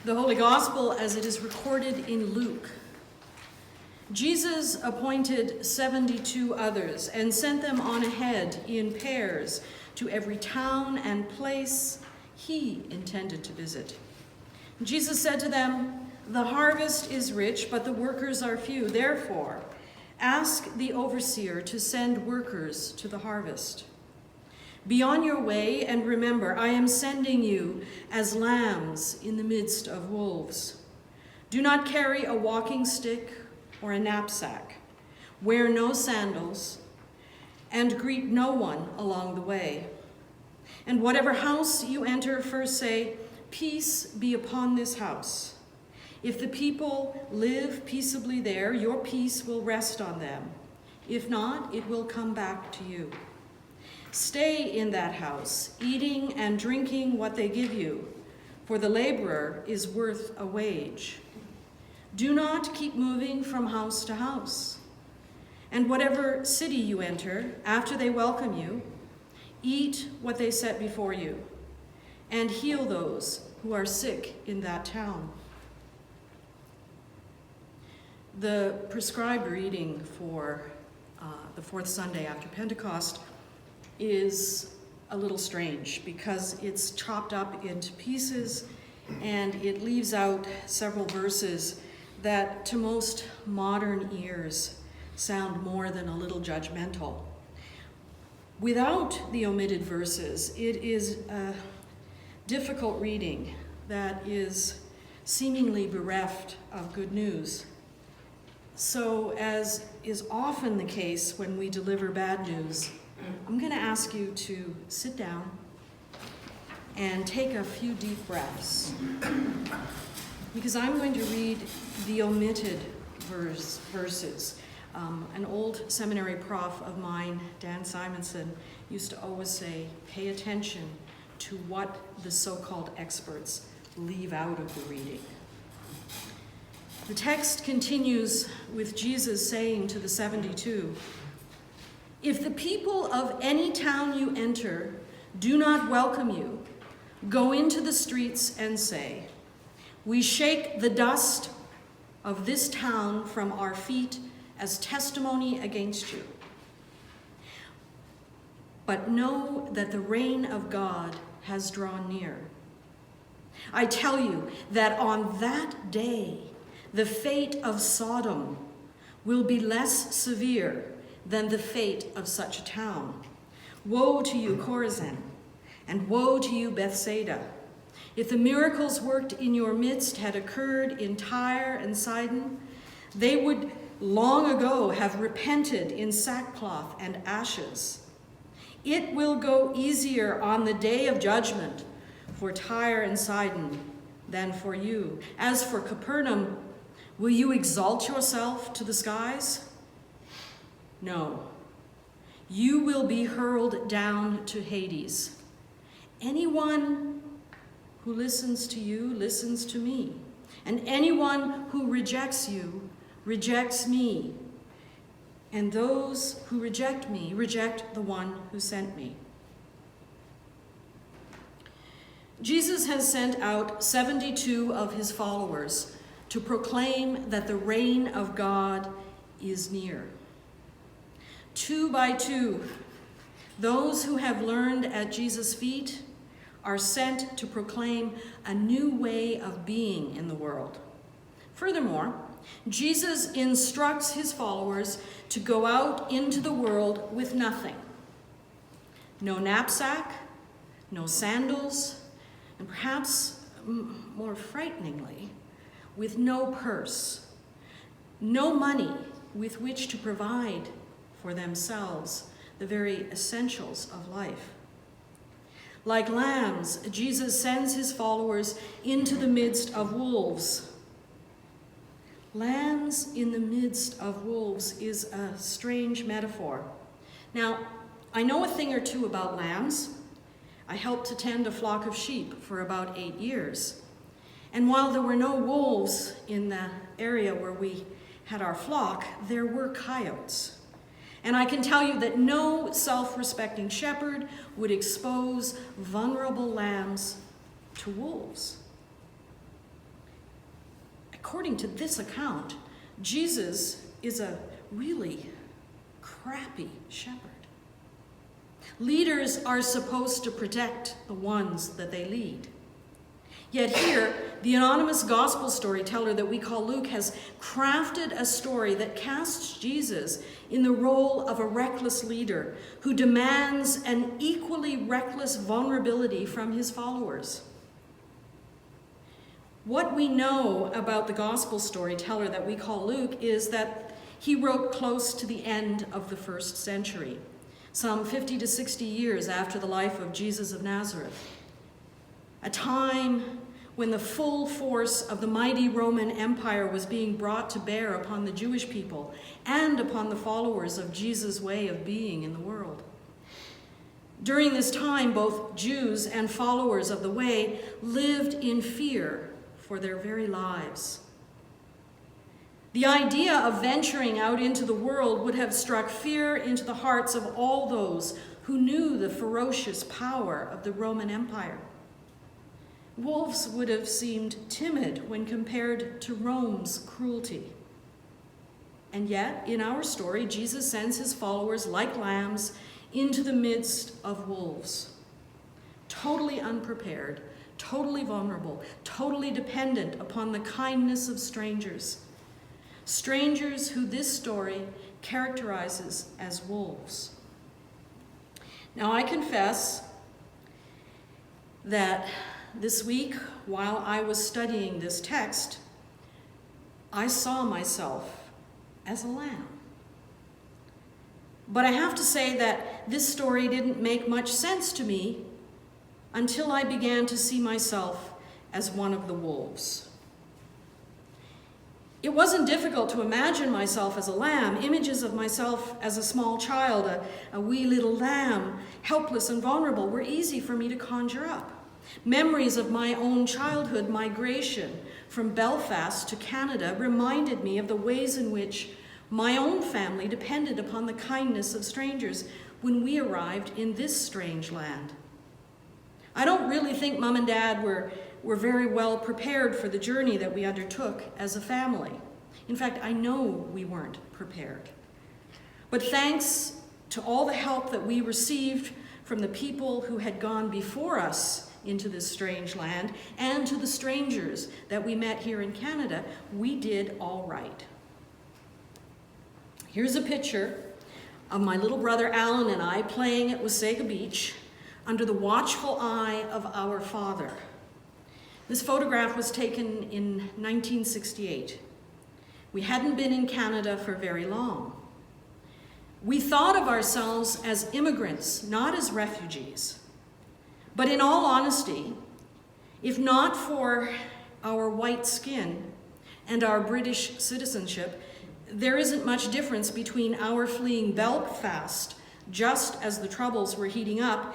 The Holy Gospel as it is recorded in Luke. Jesus appointed 72 others and sent them on ahead in pairs to every town and place he intended to visit. Jesus said to them, "The harvest is rich, but the workers are few. Therefore, ask the overseer to send workers to the harvest. Be on your way, and remember, I am sending you as lambs in the midst of wolves. Do not carry a walking stick or a knapsack. Wear no sandals, and greet no one along the way. And whatever house you enter, first say, 'Peace be upon this house.' If the people live peaceably there, your peace will rest on them. If not, it will come back to you. Stay in that house, eating and drinking what they give you, for the laborer is worth a wage. Do not keep moving from house to house. And whatever city you enter, after they welcome you, eat what they set before you, and heal those who are sick in that town." The prescribed reading for the fourth Sunday after Pentecost is a little strange because it's chopped up into pieces and it leaves out several verses that to most modern ears sound more than a little judgmental. Without the omitted verses, it is a difficult reading that is seemingly bereft of good news. So, as is often the case when we deliver bad news, I'm going to ask you to sit down and take a few deep breaths, because I'm going to read the omitted verses. An old seminary prof of mine, Dan Simonson, used to always say, pay attention to what the so-called experts leave out of the reading. The text continues with Jesus saying to the 72, "If the people of any town you enter do not welcome you, go into the streets and say, 'We shake the dust of this town from our feet as testimony against you.' But know that the reign of God has drawn near. I tell you that on that day, the fate of Sodom will be less severe than the fate of such a town. Woe to you, Chorazin, and woe to you, Bethsaida! If the miracles worked in your midst had occurred in Tyre and Sidon, they would long ago have repented in sackcloth and ashes. It will go easier on the day of judgment for Tyre and Sidon than for you. As for Capernaum, will you exalt yourself to the skies? No, you will be hurled down to Hades. Anyone who listens to you listens to me, and anyone who rejects you rejects me. And those who reject me reject the one who sent me." Jesus has sent out 72 of his followers to proclaim that the reign of God is near. 2 by 2, those who have learned at Jesus' feet are sent to proclaim a new way of being in the world. Furthermore, Jesus instructs his followers to go out into the world with nothing. No knapsack, no sandals, and perhaps more frighteningly, with no purse, no money with which to provide for themselves the very essentials of life. Like lambs, Jesus sends his followers into the midst of wolves. Lambs in the midst of wolves is a strange metaphor. Now, I know a thing or two about lambs. I helped to tend a flock of sheep for about 8 years. And while there were no wolves in the area where we had our flock, there were coyotes. And I can tell you that no self-respecting shepherd would expose vulnerable lambs to wolves. according to this account, Jesus is a really crappy shepherd. Leaders are supposed to protect the ones that they lead. Yet here, the anonymous gospel storyteller that we call Luke has crafted a story that casts Jesus in the role of a reckless leader who demands an equally reckless vulnerability from his followers. What we know about the gospel storyteller that we call Luke is that he wrote close to the end of the first century, some 50 to 60 years after the life of Jesus of Nazareth, a time when the full force of the mighty Roman Empire was being brought to bear upon the Jewish people and upon the followers of Jesus' way of being in the world. During this time, both Jews and followers of the way lived in fear for their very lives. The idea of venturing out into the world would have struck fear into the hearts of all those who knew the ferocious power of the Roman Empire. Wolves would have seemed timid when compared to Rome's cruelty. And yet, in our story, Jesus sends his followers like lambs into the midst of wolves, totally unprepared, totally vulnerable, totally dependent upon the kindness of strangers. Strangers who this story characterizes as wolves. Now, I confess that this week, while I was studying this text, I saw myself as a lamb. But I have to say that this story didn't make much sense to me until I began to see myself as one of the wolves. It wasn't difficult to imagine myself as a lamb. Images of myself as a small child, a wee little lamb, helpless and vulnerable, were easy for me to conjure up. Memories of my own childhood migration from Belfast to Canada reminded me of the ways in which my own family depended upon the kindness of strangers when we arrived in this strange land. I don't really think Mom and Dad were very well prepared for the journey that we undertook as a family. In fact, I know we weren't prepared. But thanks to all the help that we received from the people who had gone before us into this strange land and to the strangers that we met here in Canada, we did all right. Here's a picture of my little brother Alan and I playing at Wasaga Beach under the watchful eye of our Father. This photograph was taken in 1968. We hadn't been in Canada for very long. We thought of ourselves as immigrants, not as refugees. But in all honesty, if not for our white skin and our British citizenship, there isn't much difference between our fleeing Belfast just as the troubles were heating up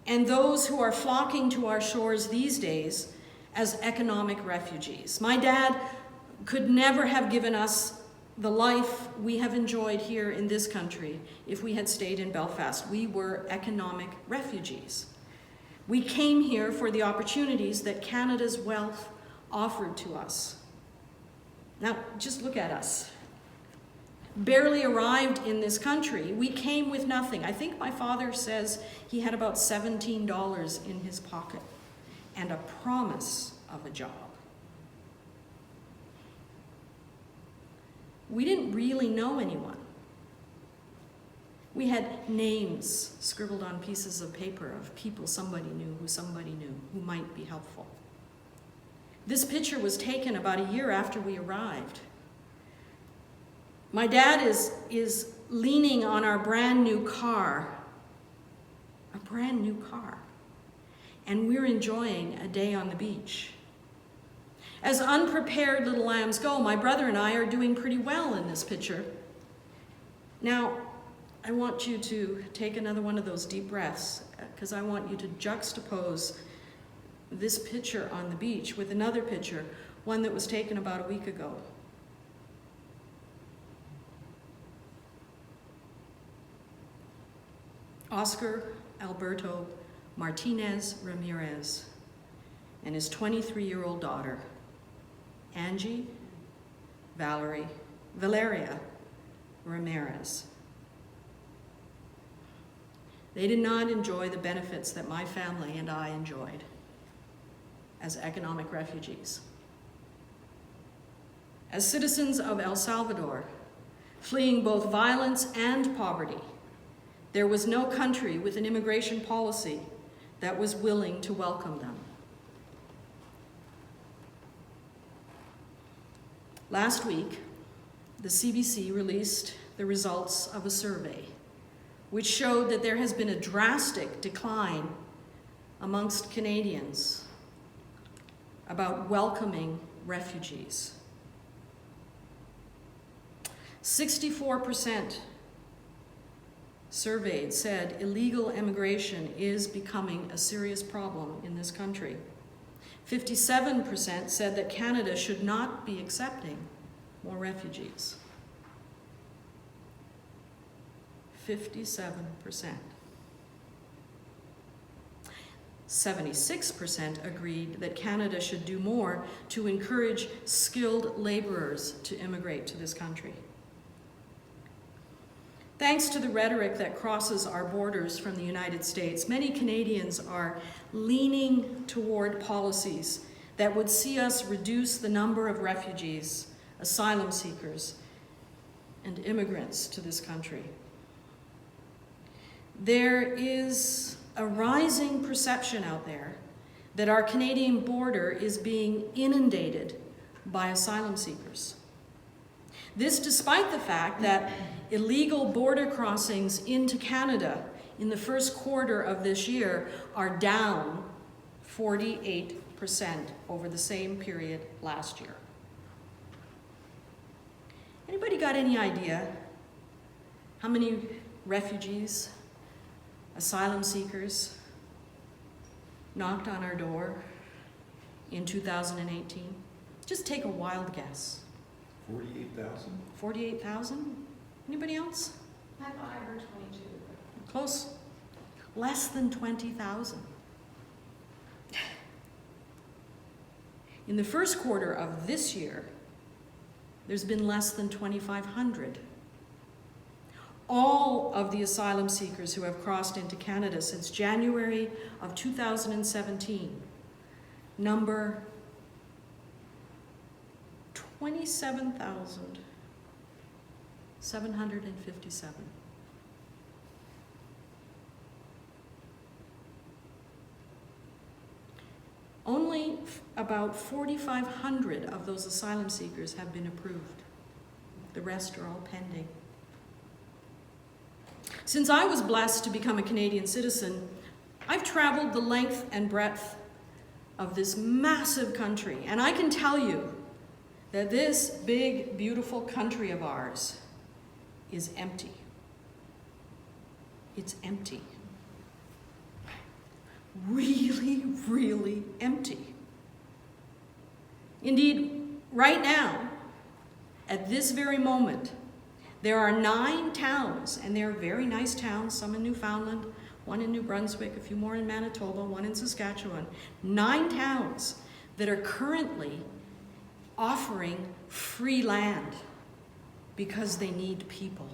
and those who are flocking to our shores these days as economic refugees. My dad could never have given us the life we have enjoyed here in this country if we had stayed in Belfast. We were economic refugees. We came here for the opportunities that Canada's wealth offered to us. Now, just look at us. Barely arrived in this country, we came with nothing. I think my father says he had about $17 in his pocket and a promise of a job. We didn't really know anyone. We had names scribbled on pieces of paper of people somebody knew who might be helpful. This picture was taken about a year after we arrived. My dad is leaning on our brand new car, and we're enjoying a day on the beach. As unprepared little lambs go, my brother and I are doing pretty well in this picture. Now, I want you to take another one of those deep breaths, because I want you to juxtapose this picture on the beach with another picture, one that was taken about a week ago. Oscar Alberto Martinez Ramirez and his 23-year-old daughter, Angie Valeria Ramirez. They did not enjoy the benefits that my family and I enjoyed as economic refugees. As citizens of El Salvador, fleeing both violence and poverty, there was no country with an immigration policy that was willing to welcome them. Last week, the CBC released the results of a survey which showed that there has been a drastic decline amongst Canadians about welcoming refugees. 64% surveyed said illegal immigration is becoming a serious problem in this country. 57% said that Canada should not be accepting more refugees. 57%. 76% agreed that Canada should do more to encourage skilled laborers to immigrate to this country. Thanks to the rhetoric that crosses our borders from the United States, many Canadians are leaning toward policies that would see us reduce the number of refugees, asylum seekers, and immigrants to this country. There is a rising perception out there that our Canadian border is being inundated by asylum seekers. This despite the fact that illegal border crossings into Canada in the first quarter of this year are down 48% over the same period last year. Anybody got any idea how many refugees, asylum seekers knocked on our door in 2018? Just take a wild guess. 48,000? 48,000? Anybody else? I thought I heard 22. Close. Less than 20,000. In the first quarter of this year, there's been less than 2,500. All of the asylum seekers who have crossed into Canada since January of 2017 number 27,757. Only about 4,500 of those asylum seekers have been approved. The rest are all pending. Since I was blessed to become a Canadian citizen, I've traveled the length and breadth of this massive country, and I can tell you that this big, beautiful country of ours is empty. It's empty. Really, really empty. Indeed, right now, at this very moment, there are 9 towns, and they're very nice towns, some in Newfoundland, one in New Brunswick, a few more in Manitoba, one in Saskatchewan. 9 towns that are currently offering free land because they need people.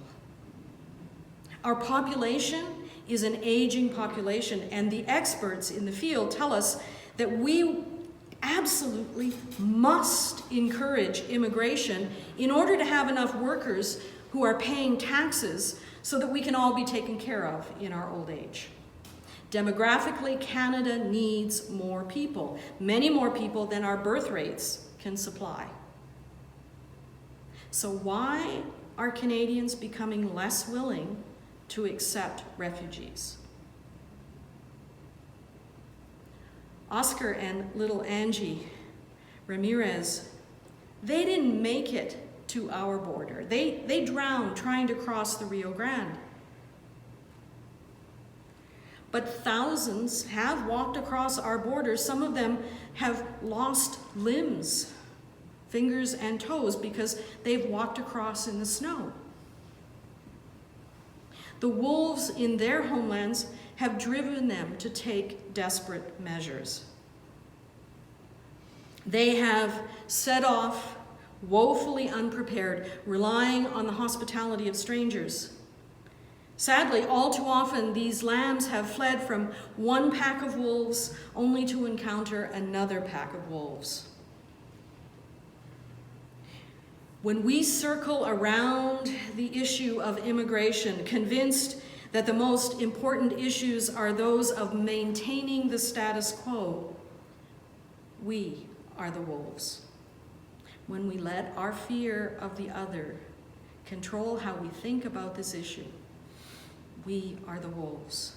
Our population is an aging population, and the experts in the field tell us that we absolutely must encourage immigration in order to have enough workers who are paying taxes so that we can all be taken care of in our old age. Demographically, Canada needs more people, many more people than our birth rates can supply. So why are Canadians becoming less willing to accept refugees? Oscar and little Angie Ramirez, they didn't make it to our border. They drowned trying to cross the Rio Grande. But thousands have walked across our border. Some of them have lost limbs, fingers and toes, because they've walked across in the snow. The wolves in their homelands have driven them to take desperate measures. They have set off woefully unprepared, relying on the hospitality of strangers. Sadly, all too often, these lambs have fled from one pack of wolves only to encounter another pack of wolves. When we circle around the issue of immigration, convinced that the most important issues are those of maintaining the status quo, we are the wolves. When we let our fear of the other control how we think about this issue, we are the wolves.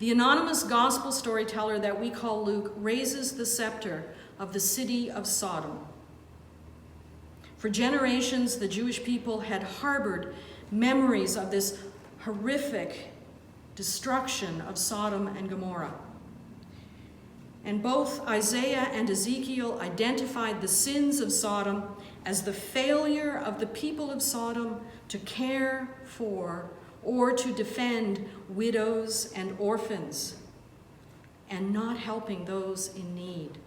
The anonymous gospel storyteller that we call Luke raises the scepter of the city of Sodom. For generations, the Jewish people had harbored memories of this horrific destruction of Sodom and Gomorrah. And both Isaiah and Ezekiel identified the sins of Sodom as the failure of the people of Sodom to care for or to defend widows and orphans, and not helping those in need.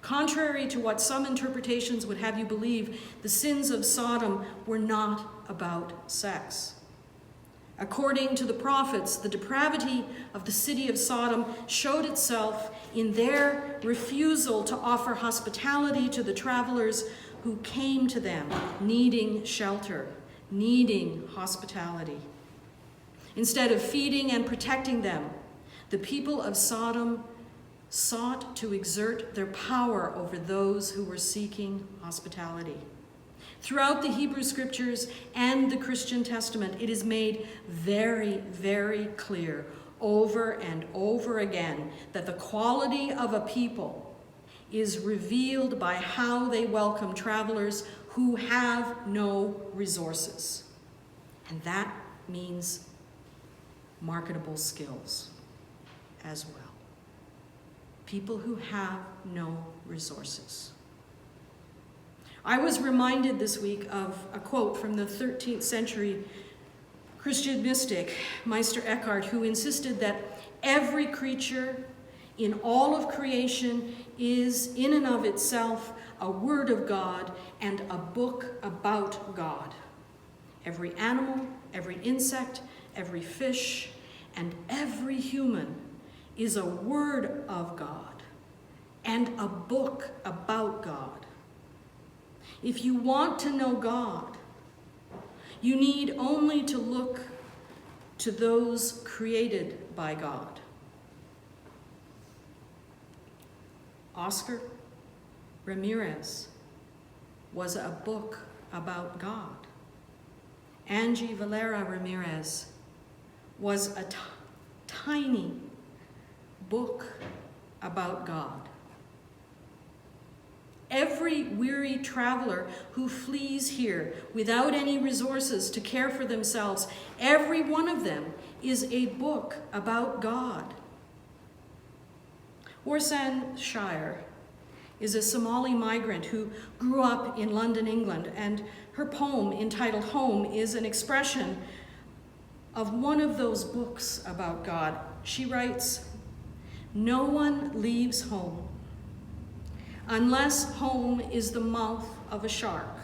Contrary to what some interpretations would have you believe, the sins of Sodom were not about sex. According to the prophets, the depravity of the city of Sodom showed itself in their refusal to offer hospitality to the travelers who came to them, needing shelter, needing hospitality. Instead of feeding and protecting them, the people of Sodom sought to exert their power over those who were seeking hospitality. Throughout the Hebrew Scriptures and the Christian Testament, it is made very, very clear over and over again that the quality of a people is revealed by how they welcome travelers who have no resources. And that means marketable skills as well. People who have no resources. I was reminded this week of a quote from the 13th century Christian mystic, Meister Eckhart, who insisted that every creature in all of creation is in and of itself a word of God and a book about God. Every animal, every insect, every fish, and every human is a word of God and a book about God. If you want to know God, you need only to look to those created by God. Oscar Ramirez was a book about God. Angie Valera Ramirez was a tiny book about God. Every weary traveler who flees here without any resources to care for themselves, every one of them is a book about God. Orsan Shire is a Somali migrant who grew up in London, England, and her poem entitled Home is an expression of one of those books about God. She writes, "No one leaves home unless home is the mouth of a shark.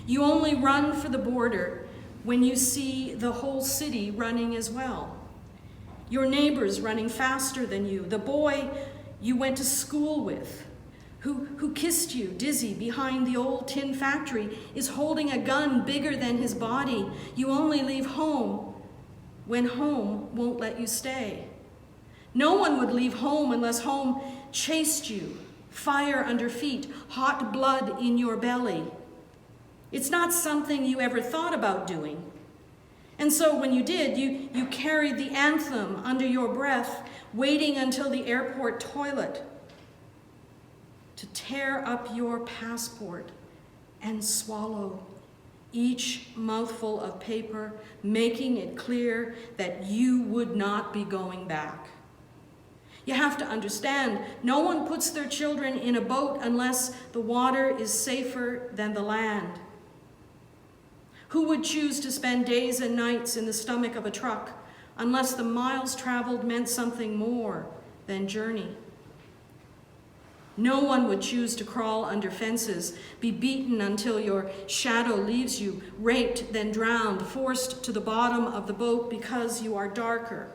You only run for the border when you see the whole city running as well. Your neighbors running faster than you, the boy you went to school with, who kissed you dizzy behind the old tin factory, is holding a gun bigger than his body. You only leave home when home won't let you stay. No one would leave home unless home chased you, fire under feet, hot blood in your belly. It's not something you ever thought about doing. And so when you did, you carried the anthem under your breath, waiting until the airport toilet to tear up your passport and swallow each mouthful of paper, making it clear that you would not be going back. You have to understand, no one puts their children in a boat unless the water is safer than the land. Who would choose to spend days and nights in the stomach of a truck unless the miles traveled meant something more than journey? No one would choose to crawl under fences, be beaten until your shadow leaves you, raped, then drowned, forced to the bottom of the boat because you are darker.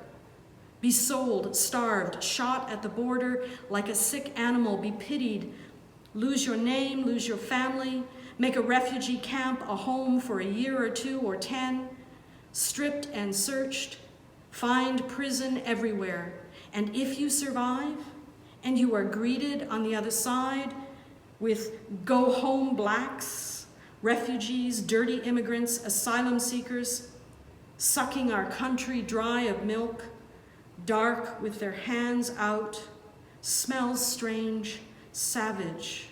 Be sold, starved, shot at the border like a sick animal, be pitied, lose your name, lose your family, make a refugee camp a home for a year or 2 or 10, stripped and searched, find prison everywhere. And if you survive, and you are greeted on the other side with go home blacks, refugees, dirty immigrants, asylum seekers, sucking our country dry of milk, dark with their hands out, smells strange, savage.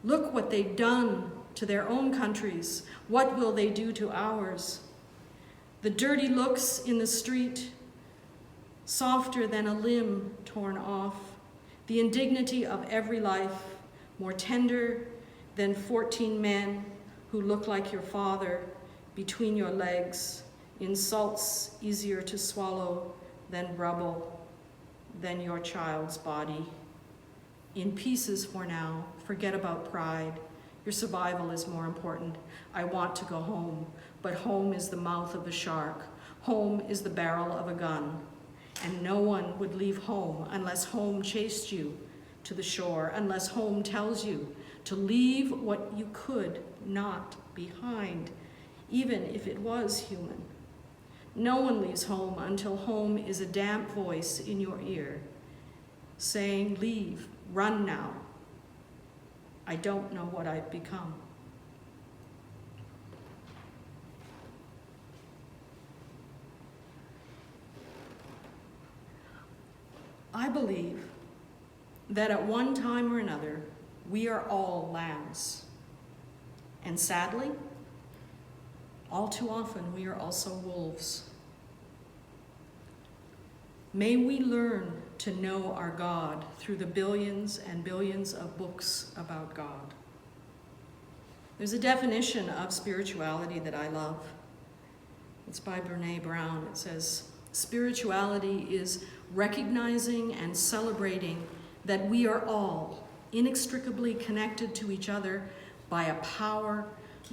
Look what they've done to their own countries. What will they do to ours? The dirty looks in the street, softer than a limb torn off, the indignity of every life, more tender than 14 men who look like your father between your legs, insults easier to swallow than rubble, than your child's body. In pieces for now, forget about pride. Your survival is more important. I want to go home, but home is the mouth of a shark. Home is the barrel of a gun. And no one would leave home unless home chased you to the shore, unless home tells you to leave what you could not behind, even if it was human. No one leaves home until home is a damp voice in your ear, saying, leave, run now. I don't know what I've become. I believe that at one time or another, we are all lambs. And sadly, all too often, we are also wolves. May we learn to know our God through the billions and billions of books about God. There's a definition of spirituality that I love. It's by Brene Brown. It says, spirituality is recognizing and celebrating that we are all inextricably connected to each other by a power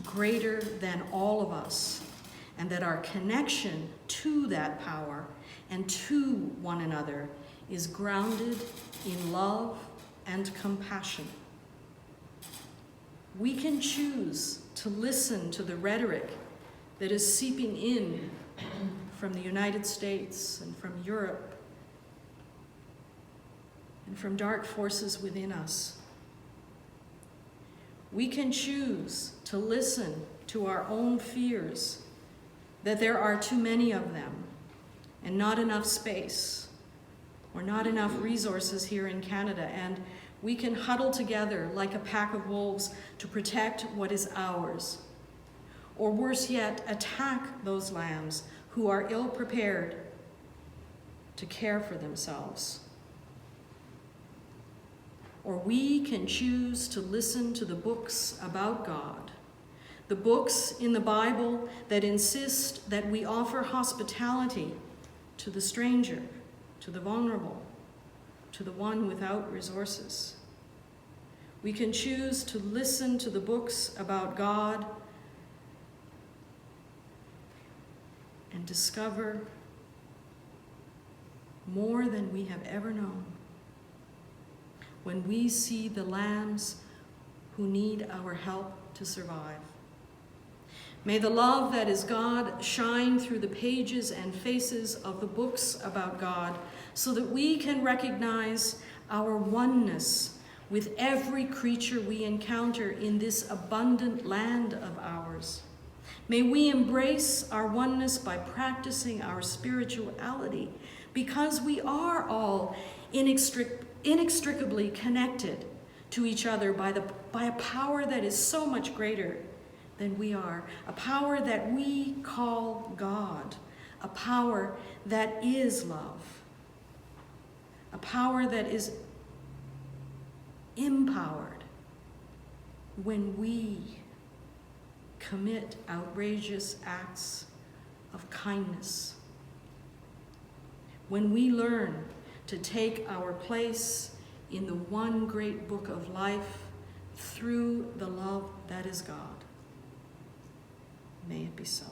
greater than all of us, and that our connection to that power and to one another is grounded in love and compassion. We can choose to listen to the rhetoric that is seeping in from the United States and from Europe and from dark forces within us. We can choose to listen to our own fears, that there are too many of them and not enough space or not enough resources here in Canada, and we can huddle together like a pack of wolves to protect what is ours. Or worse yet, attack those lambs who are ill-prepared to care for themselves. Or we can choose to listen to the books about God, the books in the Bible that insist that we offer hospitality to the stranger, to the vulnerable, to the one without resources. We can choose to listen to the books about God and discover more than we have ever known when we see the lambs who need our help to survive. May the love that is God shine through the pages and faces of the books about God so that we can recognize our oneness with every creature we encounter in this abundant land of ours. May we embrace our oneness by practicing our spirituality, because we are all inextricably connected to each other by a power that is so much greater than we are, a power that we call God, a power that is love, a power that is empowered when we commit outrageous acts of kindness, when we learn to take our place in the one great book of life through the love that is God. May it be so.